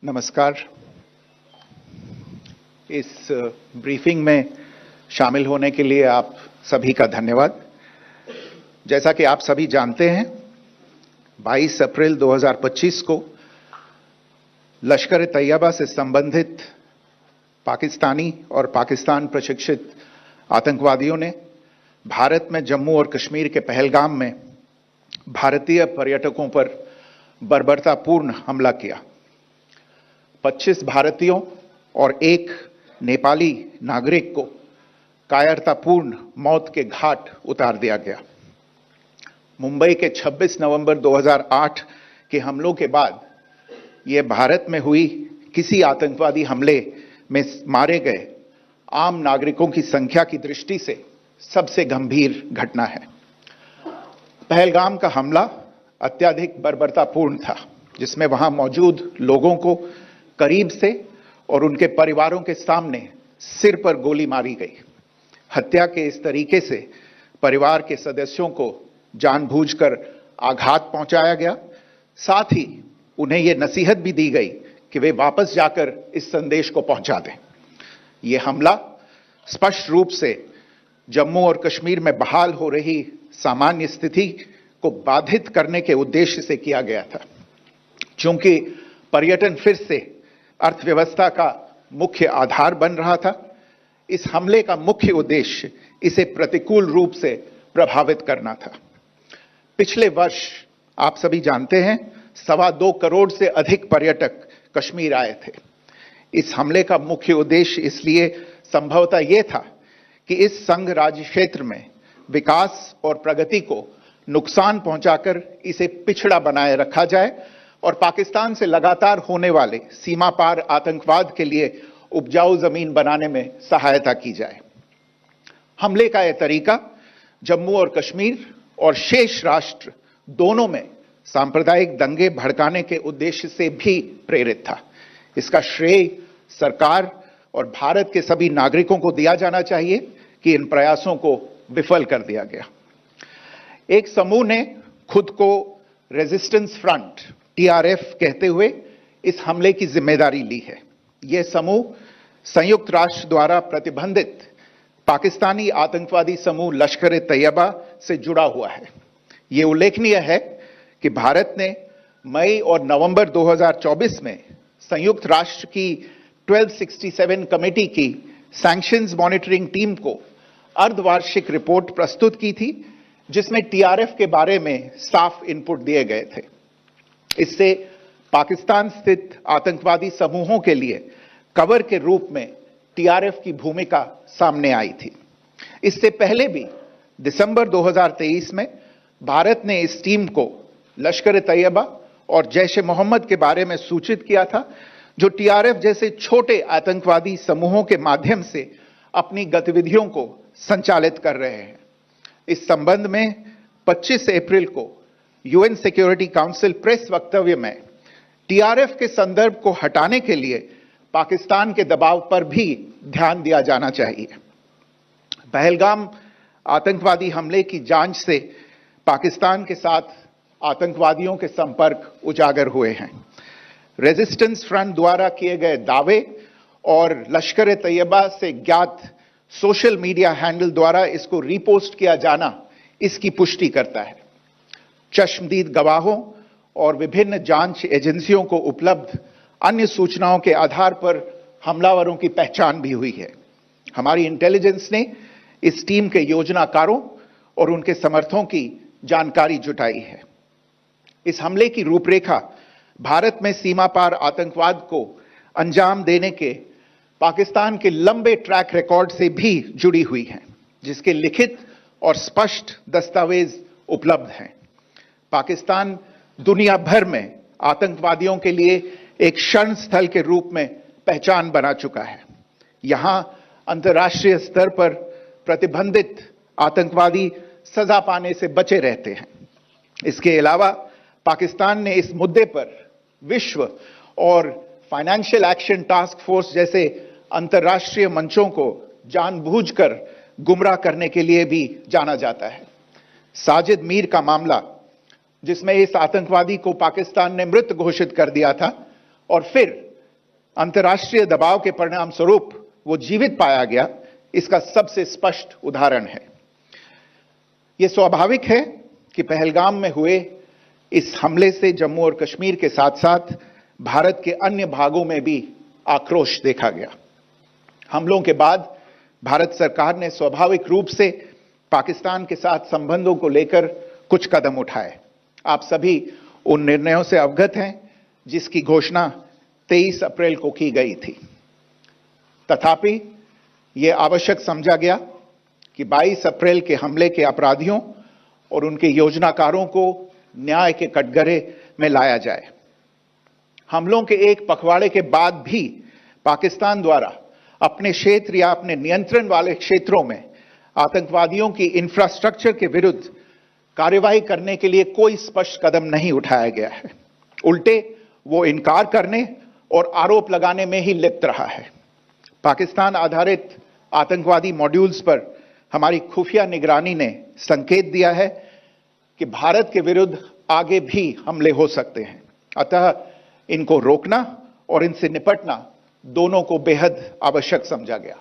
नमस्कार। इस ब्रीफिंग में शामिल होने के लिए आप सभी का धन्यवाद। जैसा कि आप सभी जानते हैं, 22 अप्रैल 2025 को लश्कर-ए-तैयबा से संबंधित पाकिस्तानी और पाकिस्तान प्रशिक्षित आतंकवादियों ने भारत में जम्मू और कश्मीर के पहलगाम में भारतीय पर्यटकों पर बर्बरतापूर्ण हमला किया। 25 भारतीयों और एक नेपाली नागरिक को कायरतापूर्ण मौत के घाट उतार दिया गया। मुंबई के 26 नवंबर 2008 के हमलों के बाद यह भारत में हुई किसी आतंकवादी हमले में मारे गए आम नागरिकों की संख्या की दृष्टि से सबसे गंभीर घटना है। पहलगाम का हमला अत्यधिक बर्बरतापूर्ण था, जिसमें वहां मौजूद लोगों को करीब से और उनके परिवारों के सामने सिर पर गोली मारी गई। हत्या के इस तरीके से परिवार के सदस्यों को जानबूझकर आघात पहुंचाया गया। साथ ही उन्हें यह नसीहत भी दी गई कि वे वापस जाकर इस संदेश को पहुंचा दें। यह हमला स्पष्ट रूप से जम्मू और कश्मीर में बहाल हो रही सामान्य स्थिति को बाधित करने के उद्देश्य से किया गया था। चूंकि पर्यटन फिर से अर्थव्यवस्था का मुख्य आधार बन रहा था, इस हमले का मुख्य उद्देश्य इसे प्रतिकूल रूप से प्रभावित करना था। पिछले वर्ष आप सभी जानते हैं, 2.25 करोड़ से अधिक पर्यटक कश्मीर आए थे। इस हमले का मुख्य उद्देश्य इसलिए संभवतः यह था कि इस संघ राज्य क्षेत्र में विकास और प्रगति को नुकसान पहुंचाकर इसे पिछड़ा बनाए रखा जाए और पाकिस्तान से लगातार होने वाले सीमा पार आतंकवाद के लिए उपजाऊ जमीन बनाने में सहायता की जाए। हमले का यह तरीका जम्मू और कश्मीर और शेष राष्ट्र दोनों में सांप्रदायिक दंगे भड़काने के उद्देश्य से भी प्रेरित था। इसका श्रेय सरकार और भारत के सभी नागरिकों को दिया जाना चाहिए कि इन प्रयासों को विफल कर दिया गया। एक समूह ने खुद को रेजिस्टेंस फ्रंट TRF कहते हुए इस हमले की जिम्मेदारी ली है। यह समूह संयुक्त राष्ट्र द्वारा प्रतिबंधित पाकिस्तानी आतंकवादी समूह लश्कर-ए-तैयबा से जुड़ा हुआ है। यह उल्लेखनीय है कि भारत ने मई और नवंबर 2024 में संयुक्त राष्ट्र की 1267 कमेटी की सैंक्शंस मॉनिटरिंग टीम को अर्धवार्षिक रिपोर्ट प्रस्तुत की थी, जिसमें TRF के बारे में साफ इनपुट दिए गए थे। इससे पाकिस्तान स्थित आतंकवादी समूहों के लिए कवर के रूप में TRF की भूमिका सामने आई थी। इससे पहले भी दिसंबर 2023 में भारत ने इस टीम को लश्कर-ए-तैयबा और जैश-ए-मोहम्मद के बारे में सूचित किया था, जो TRF जैसे छोटे आतंकवादी समूहों के माध्यम से अपनी गतिविधियों को संचालित कर रहे हैं। इस संबंध में 25 अप्रैल को UN सिक्योरिटी काउंसिल प्रेस वक्तव्य में TRF के संदर्भ को हटाने के लिए पाकिस्तान के दबाव पर भी ध्यान दिया जाना चाहिए। पहलगाम आतंकवादी हमले की जांच से पाकिस्तान के साथ आतंकवादियों के संपर्क उजागर हुए हैं। रेजिस्टेंस फ्रंट द्वारा किए गए दावे और लश्कर-ए-तैयबा से ज्ञात सोशल मीडिया हैंडल द्वारा इसको रीपोस्ट किया जाना इसकी पुष्टि करता है। चश्मदीद गवाहों और विभिन्न जांच एजेंसियों को उपलब्ध अन्य सूचनाओं के आधार पर हमलावरों की पहचान भी हुई है। हमारी इंटेलिजेंस ने इस टीम के योजनाकारों और उनके समर्थकों की जानकारी जुटाई है। इस हमले की रूपरेखा भारत में सीमा पार आतंकवाद को अंजाम देने के पाकिस्तान के लंबे ट्रैक रिकॉर्ड से भी जुड़ी हुई है, जिसके लिखित और स्पष्ट दस्तावेज उपलब्ध हैं। पाकिस्तान दुनिया भर में आतंकवादियों के लिए एक शरण स्थल के रूप में पहचान बना चुका है। यहां अंतर्राष्ट्रीय स्तर पर प्रतिबंधित आतंकवादी सजा पाने से बचे रहते हैं। इसके अलावा पाकिस्तान ने इस मुद्दे पर विश्व और फाइनेंशियल एक्शन टास्क फोर्स जैसे अंतर्राष्ट्रीय मंचों को जानबूझकर गुमराह करने के लिए भी जाना जाता है। साजिद मीर का मामला, जिसमें इस आतंकवादी को पाकिस्तान ने मृत घोषित कर दिया था और फिर अंतर्राष्ट्रीय दबाव के परिणाम स्वरूप वो जीवित पाया गया, इसका सबसे स्पष्ट उदाहरण है। यह स्वाभाविक है कि पहलगाम में हुए इस हमले से जम्मू और कश्मीर के साथ साथ भारत के अन्य भागों में भी आक्रोश देखा गया। हमलों के बाद भारत सरकार ने स्वाभाविक रूप से पाकिस्तान के साथ संबंधों को लेकर कुछ कदम उठाए। आप सभी उन निर्णयों से अवगत हैं जिसकी घोषणा 23 अप्रैल को की गई थी। तथापि यह आवश्यक समझा गया कि 22 अप्रैल के हमले के अपराधियों और उनके योजनाकारों को न्याय के कटघरे में लाया जाए। हमलों के एक पखवाड़े के बाद भी पाकिस्तान द्वारा अपने क्षेत्र या अपने नियंत्रण वाले क्षेत्रों में आतंकवादियों की इंफ्रास्ट्रक्चर के विरुद्ध कार्रवाई करने के लिए कोई स्पष्ट कदम नहीं उठाया गया है। उल्टे वो इनकार करने और आरोप लगाने में ही लिप्त रहा है। पाकिस्तान आधारित आतंकवादी मॉड्यूल्स पर हमारी खुफिया निगरानी ने संकेत दिया है कि भारत के विरुद्ध आगे भी हमले हो सकते हैं। अतः इनको रोकना और इनसे निपटना दोनों को बेहद आवश्यक समझा गया।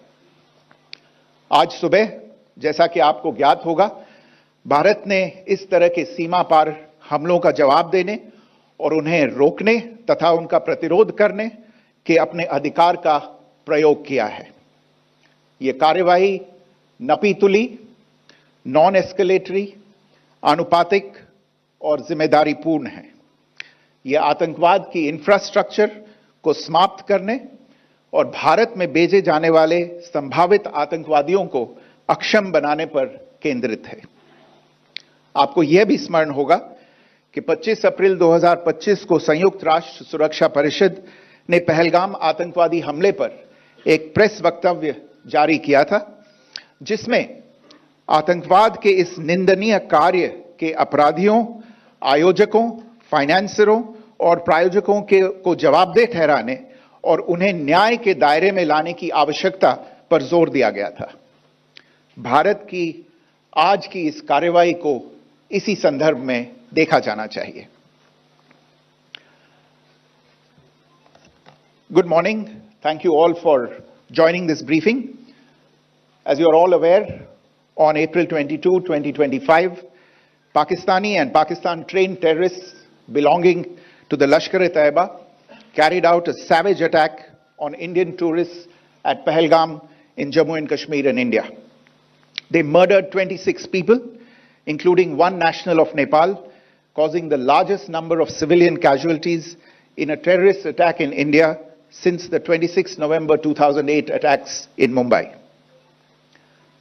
आज सुबह, जैसा कि आपको ज्ञात होगा, भारत ने इस तरह के सीमा पार हमलों का जवाब देने और उन्हें रोकने तथा उनका प्रतिरोध करने के अपने अधिकार का प्रयोग किया है। यह कार्यवाही नपीतुली, नॉन एस्केलेटरी, आनुपातिक और जिम्मेदारीपूर्ण है। यह आतंकवाद की इंफ्रास्ट्रक्चर को समाप्त करने और भारत में भेजे जाने वाले संभावित आतंकवादियों को अक्षम बनाने पर केंद्रित है। आपको यह भी स्मरण होगा कि 25 अप्रैल 2025 को संयुक्त राष्ट्र सुरक्षा परिषद ने पहलगाम आतंकवादी हमले पर एक प्रेस वक्तव्य जारी किया था, जिसमें आतंकवाद के इस निंदनीय कार्य के अपराधियों, आयोजकों, फाइनेंसरों और प्रायोजकों को जवाबदेह ठहराने और उन्हें न्याय के दायरे में लाने की आवश्यकता पर जोर दिया गया था। भारत की आज की इस कार्रवाई को इसी संदर्भ में देखा जाना चाहिए। Good morning. Thank you all for joining this briefing. As you are all aware, on April 22, 2025, Pakistani and Pakistan-trained terrorists belonging to the Lashkar-e-Taiba carried out a savage attack on Indian tourists at Pahalgam in Jammu and Kashmir in India. They murdered 26 people, including one national of Nepal, causing the largest number of civilian casualties in a terrorist attack in India since the 26 November 2008 attacks in Mumbai.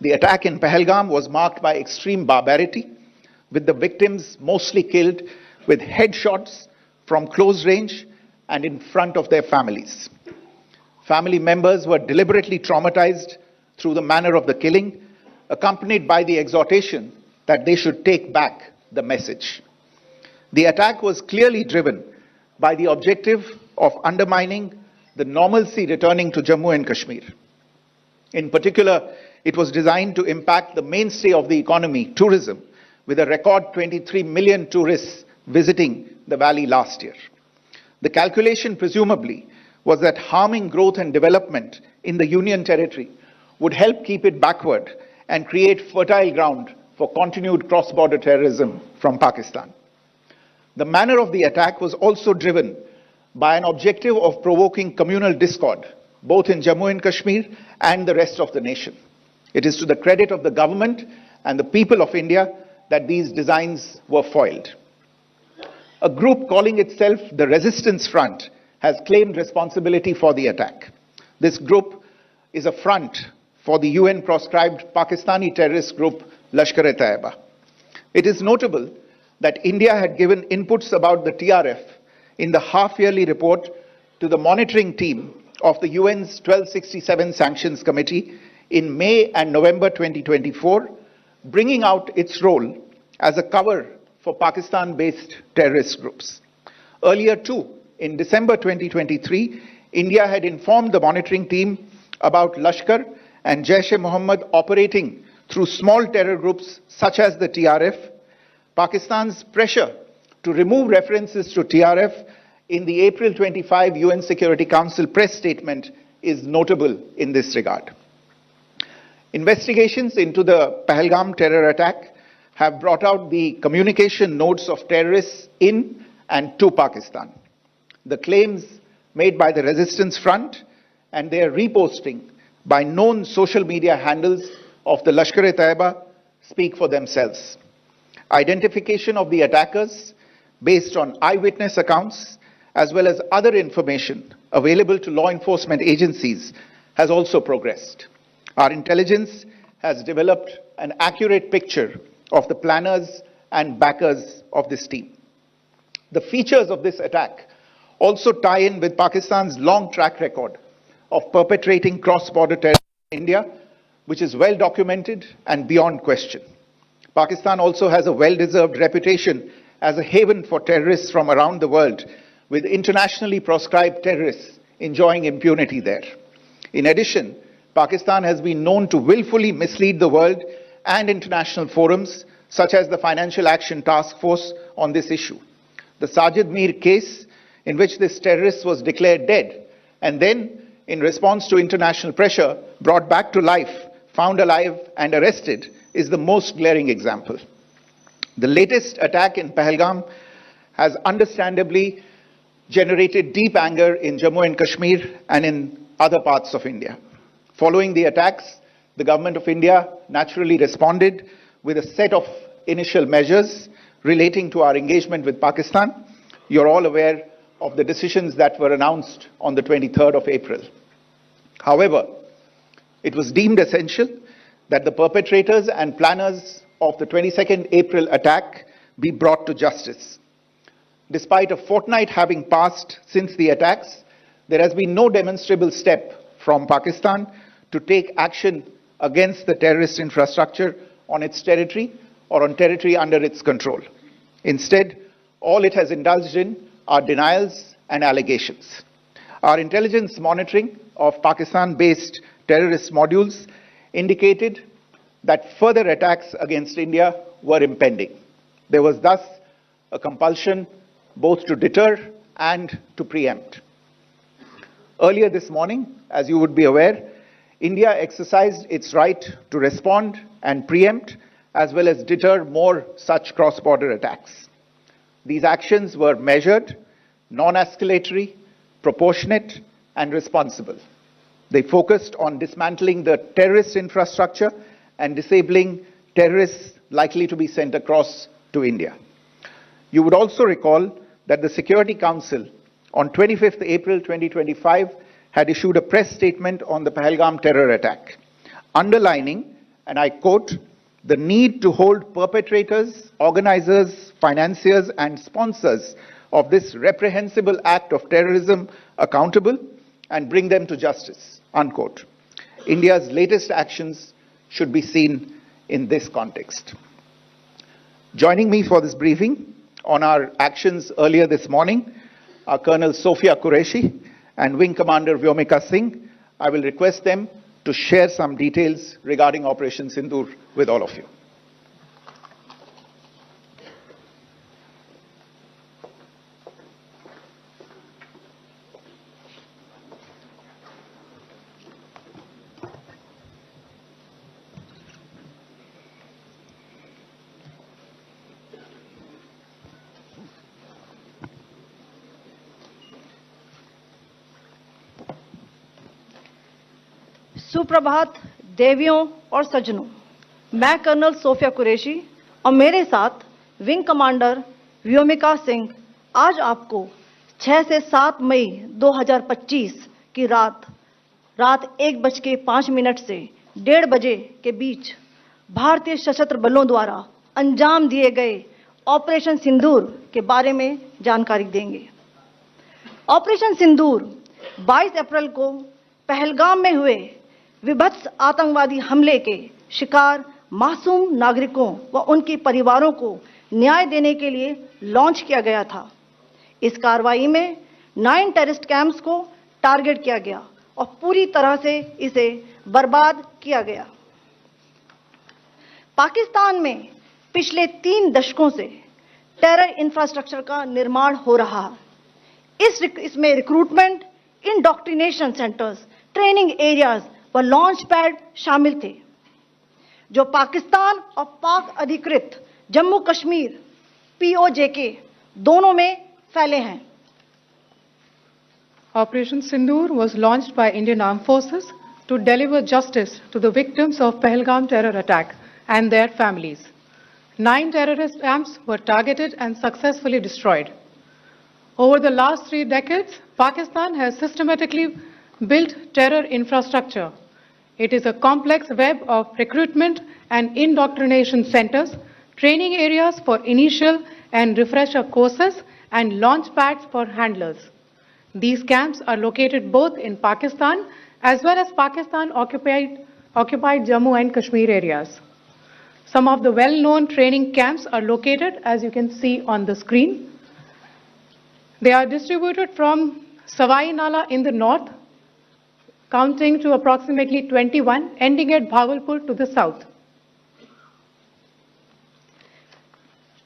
The attack in Pahalgam was marked by extreme barbarity, with the victims mostly killed with headshots from close range and in front of their families. Family members were deliberately traumatized through the manner of the killing, accompanied by the exhortation that they should take back the message. The attack was clearly driven by the objective of undermining the normalcy returning to Jammu and Kashmir. In particular, it was designed to impact the mainstay of the economy, tourism, with a record 23 million tourists visiting the valley last year. The calculation presumably was that harming growth and development in the Union Territory would help keep it backward and create fertile ground for continued cross-border terrorism from Pakistan. The manner of the attack was also driven by an objective of provoking communal discord, both in Jammu and Kashmir and the rest of the nation. It is to the credit of the government and the people of India that these designs were foiled. A group calling itself the Resistance Front has claimed responsibility for the attack. This group is a front for the UN-proscribed Pakistani terrorist group Lashkar-e-Taiba. It is notable that India had given inputs about the TRF in the half-yearly report to the monitoring team of the UN's 1267 Sanctions Committee in May and November 2024, bringing out its role as a cover for Pakistan-based terrorist groups. Earlier too, in December 2023, India had informed the monitoring team about Lashkar and Jaish-e-Mohammed operating through small terror groups such as the TRF. Pakistan's pressure to remove references to TRF in the April 25 UN Security Council press statement is notable in this regard. Investigations into the Pahalgam terror attack have brought out the communication notes of terrorists in and to Pakistan. The claims made by the Resistance Front and their reposting by known social media handles of the Lashkar-e-Taiba speak for themselves. Identification of the attackers based on eyewitness accounts as well as other information available to law enforcement agencies has also progressed. Our intelligence has developed an accurate picture of the planners and backers of this team. The features of this attack also tie in with Pakistan's long track record of perpetrating cross-border terror in India, which is well documented and beyond question. Pakistan also has a well-deserved reputation as a haven for terrorists from around the world, with internationally proscribed terrorists enjoying impunity there. In addition, Pakistan has been known to willfully mislead the world and international forums, such as the Financial Action Task Force, on this issue. The Sajid Mir case, in which this terrorist was declared dead and then, in response to international pressure, brought back to life, found alive and arrested, is the most glaring example. The latest attack in Pahalgam has understandably generated deep anger in Jammu and Kashmir and in other parts of India. Following the attacks, the government of India naturally responded with a set of initial measures relating to our engagement with Pakistan. You're all aware of the decisions that were announced on the 23rd of April. However, it was deemed essential that the perpetrators and planners of the 22nd April attack be brought to justice. Despite a fortnight having passed since the attacks, there has been no demonstrable step from Pakistan to take action against the terrorist infrastructure on its territory or on territory under its control. Instead, all it has indulged in are denials and allegations. Our intelligence monitoring of Pakistan-based terrorist modules indicated that further attacks against India were impending. There was thus a compulsion both to deter and to preempt. Earlier this morning, as you would be aware, India exercised its right to respond and preempt as well as deter more such cross-border attacks. These actions were measured, non-escalatory, proportionate, and responsible. They focused on dismantling the terrorist infrastructure and disabling terrorists likely to be sent across to India. You would also recall that the Security Council on 25th April 2025 had issued a press statement on the Pahalgam terror attack, underlining, and I quote, the need to hold perpetrators, organizers, financiers, and sponsors of this reprehensible act of terrorism accountable and bring them to justice, unquote. India's latest actions should be seen in this context. Joining me for this briefing on our actions earlier this morning are Colonel Sophia Qureshi and Wing Commander Vyomika Singh. I will request them to share some details regarding Operation Sindoor with all of you. सुप्रभात देवियों और सज्जनों, मैं colonel Sophia Qureshi और मेरे साथ wing commander Vyomika Singh आज आपको 6 से 7 मई 2025 की रात 1:05 से 1:30 बजे के बीच भारतीय सशस्त्र बलों द्वारा अंजाम दिए गए ऑपरेशन सिंदूर के बारे में जानकारी देंगे। ऑपरेशन सिंदूर 22 अप्रैल को पहलगाम में हुए विभत्स आतंकवादी हमले के शिकार मासूम नागरिकों व उनके परिवारों को न्याय देने के लिए लॉन्च किया गया था। इस कार्रवाई में 9 टेररिस्ट कैंप्स को टारगेट किया गया और पूरी तरह से इसे बर्बाद किया गया। पाकिस्तान में पिछले 3 दशकों से टेरर इंफ्रास्ट्रक्चर का निर्माण हो रहा है। इसमें recruitment, indoctrination centres, training areas व लॉन्च पैड शामिल थे, जो पाकिस्तान और पाक अधिकृत जम्मू कश्मीर POJK दोनों में फैले हैं। Operation Sindoor was launched by Indian Armed Forces to deliver justice to the victims of Pahalgam terror attack and their families. 9 terrorist camps were targeted and successfully destroyed. Over the last 3 decades, Pakistan has systematically built terror infrastructure. It is a complex web of recruitment and indoctrination centers, training areas for initial and refresher courses, and launch pads for handlers. These camps are located both in Pakistan as well as Pakistan-occupied Jammu and Kashmir areas. Some of the well-known training camps are located, as you can see on the screen. They are distributed from Savai Nala in the north, counting to approximately 21, ending at Bhagalpur to the south.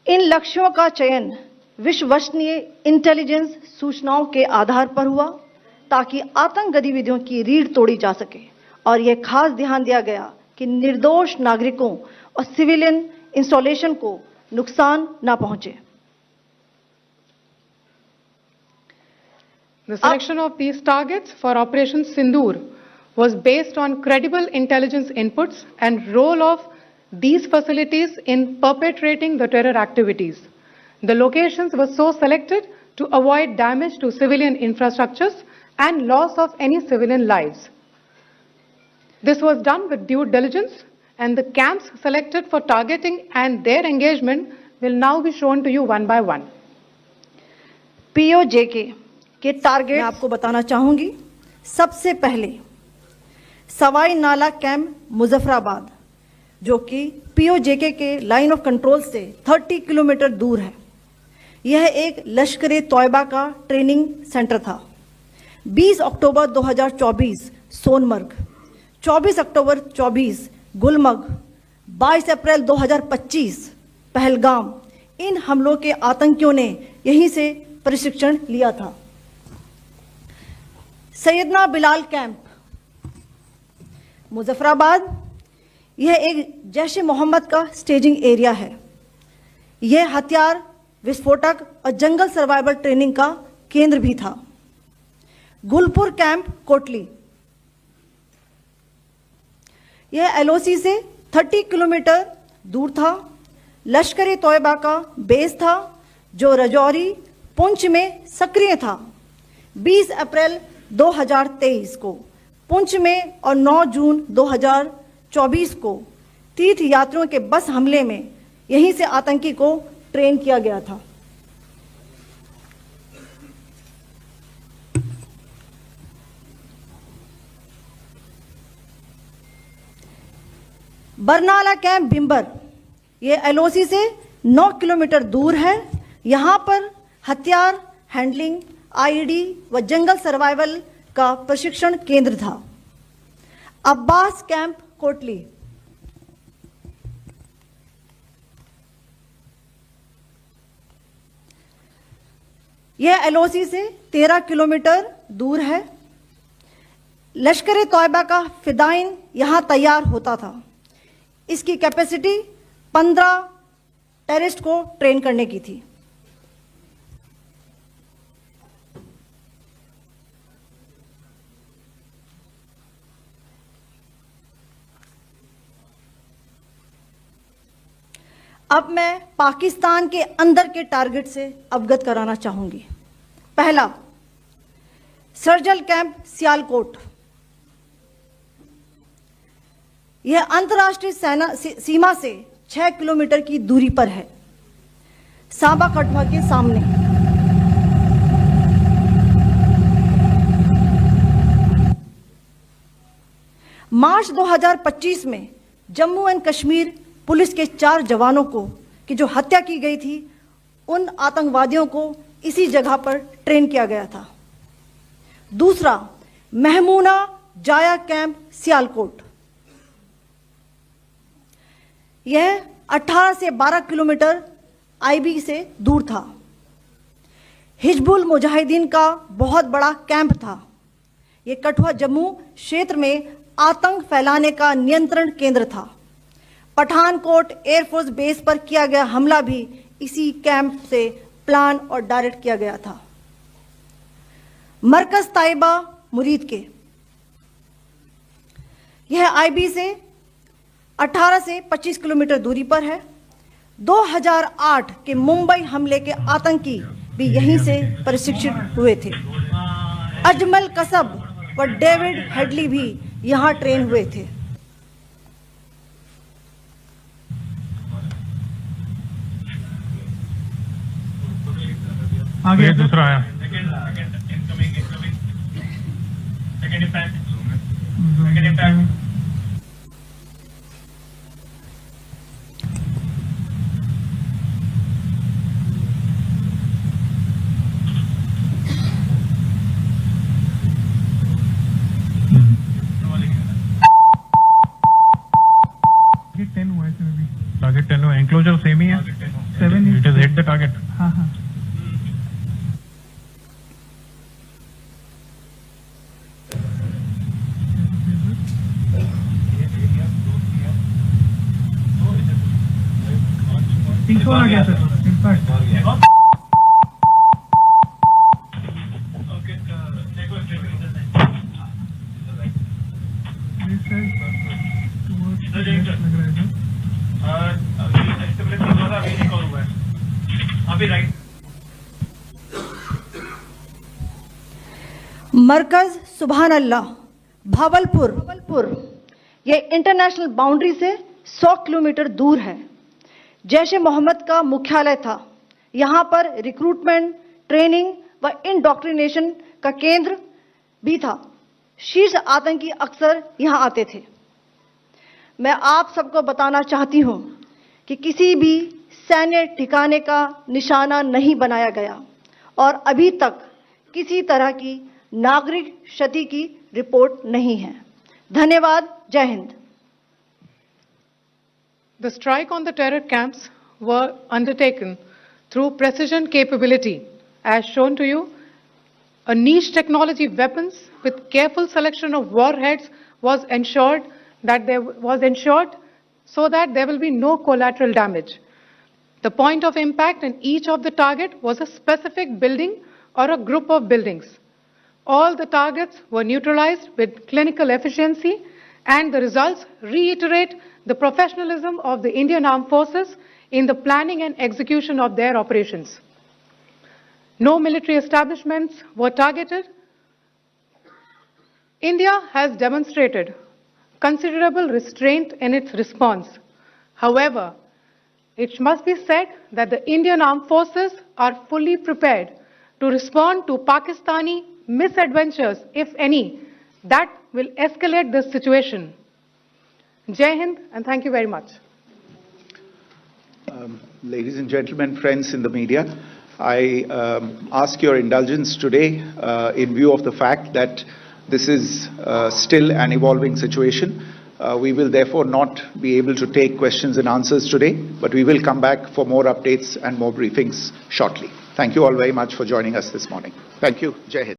इन लक्ष्यों का चयन विश्वसनीय intelligence सूचनाओं के आधार पर हुआ, ताकि आतंक गतिविधियों की रीढ़ तोड़ी जा सके, और यह खास ध्यान दिया गया कि निर्दोष नागरिकों और सिविलियन इंस्टॉलेशन को नुकसान न पहुंचे। The selection of these targets for Operation Sindoor was based on credible intelligence inputs and role of these facilities in perpetrating the terror activities. The locations were so selected to avoid damage to civilian infrastructures and loss of any civilian lives. This was done with due diligence, and the camps selected for targeting and their engagement will now be shown to you one by one. POJK के target मैं आपको बताना चाहूंगी। सबसे पहले सवाई नाला camp Muzaffarabad, जो कि POJK के लाइन ऑफ कंट्रोल से 30 किलोमीटर दूर है। यह एक लश्कर तौयबा का ट्रेनिंग सेंटर था। 20 अक्टूबर 2024 सोनमर्ग, 24 अक्टूबर 24 गुलमर्ग, 22 अप्रैल 2025 पहलगाम, इन हमलों के आतंकियों ने यहीं से प्रशिक्षण लिया था। सैयदना बिलाल कैंप मुजफ्फराबाद, यह एक जैश ए मोहम्मद का स्टेजिंग एरिया है। यह हथियार, विस्फोटक और जंगल सर्वाइवल ट्रेनिंग का केंद्र भी था। गुलपुर कैंप कोटली, यह LOC से 30 किलोमीटर दूर था। लश्कर तौयबा का बेस था, जो रजौरी, पुंछ में सक्रिय था। 20 अप्रैल 2023 को पुंछ में और 9 जून 2024 को तीर्थ यात्रियों के बस हमले में यहीं से आतंकी को ट्रेन किया गया था। बरनाला कैंप बिंबर, ये LOC से 9 किलोमीटर दूर है। यहां पर हथियार, हैंडलिंग, IED व जंगल सर्वाइवल का प्रशिक्षण केंद्र था। अब्बास कैंप कोटली, यह LOC से 13 किलोमीटर दूर है। लश्कर तौयबा का फिदाइन यहां तैयार होता था। इसकी कैपेसिटी 15 टेररिस्ट को ट्रेन करने की थी। अब मैं पाकिस्तान के अंदर के टारगेट से अवगत कराना चाहूंगी। पहला, सर्जल कैंप सियालकोट, यह अंतर्राष्ट्रीय सीमा से 6 किलोमीटर की दूरी पर है, सांबा कठुआ के सामने। मार्च 2025 में जम्मू एंड कश्मीर पुलिस के 4 जवानों को की जो हत्या की गई थी, उन आतंकवादियों को इसी जगह पर ट्रेन किया गया था। दूसरा, महमूना जाया कैंप सियालकोट, यह 18 से 12 किलोमीटर IB से दूर था। हिजबुल मुजाहिदीन का बहुत बड़ा कैंप था। ये कठुआ जम्मू क्षेत्र में आतंक फैलाने का नियंत्रण केंद्र था। पठानकोट एयरफोर्स बेस पर किया गया हमला भी इसी कैंप से प्लान और डायरेक्ट किया गया था। मरकज ताइबा मुरीद के यह आईबी से 18 से 25 किलोमीटर दूरी पर है। 2008 के मुंबई हमले के आतंकी भी यहीं से प्रशिक्षित हुए थे। अजमल कसब व डेविड हेडली भी यहां ट्रेन हुए थे। आगे दूसरा आया। टारगेट 10 हुआ, एंक्लोजर सेम ही है। 7 it is hit the target. हाँ हाँ। तीसरा आ गया सर, इनफैक्ट मरकज सुभान अल्लाह भावलपुर ये इंटरनेशनल बाउंड्री से 100 किलोमीटर दूर है। जैश ए मोहम्मद का मुख्यालय था। यहाँ पर रिक्रूटमेंट, ट्रेनिंग व इंडॉक्ट्रिनेशन का केंद्र भी था। शीर्ष आतंकी अक्सर यहाँ आते थे। मैं आप सबको बताना चाहती हूँ कि किसी भी सैन्य ठिकाने का निशाना नहीं बनाया गया और अभी तक किसी तरह की नागरिक क्षति की रिपोर्ट नहीं है। धन्यवाद। जय Hind. The strike on the terror camps were undertaken through precision capability, as shown to you. A niche technology weapons with careful selection of warheads was ensured so that there will be no collateral damage. The point of impact in each of the target was a specific building or a group of buildings. All the targets were neutralized with clinical efficiency, and the results reiterate the professionalism of the Indian Armed Forces in the planning and execution of their operations. No military establishments were targeted. India has demonstrated considerable restraint in its response. However, it must be said that the Indian Armed Forces are fully prepared to respond to Pakistani misadventures, if any, that will escalate this situation. Jai Hind, and thank you very much. Ladies and gentlemen, friends in the media, I ask your indulgence today in view of the fact that this is still an evolving situation. We will therefore not be able to take questions and answers today, but we will come back for more updates and more briefings shortly. Thank you all very much for joining us this morning. Thank you. Jai Hind.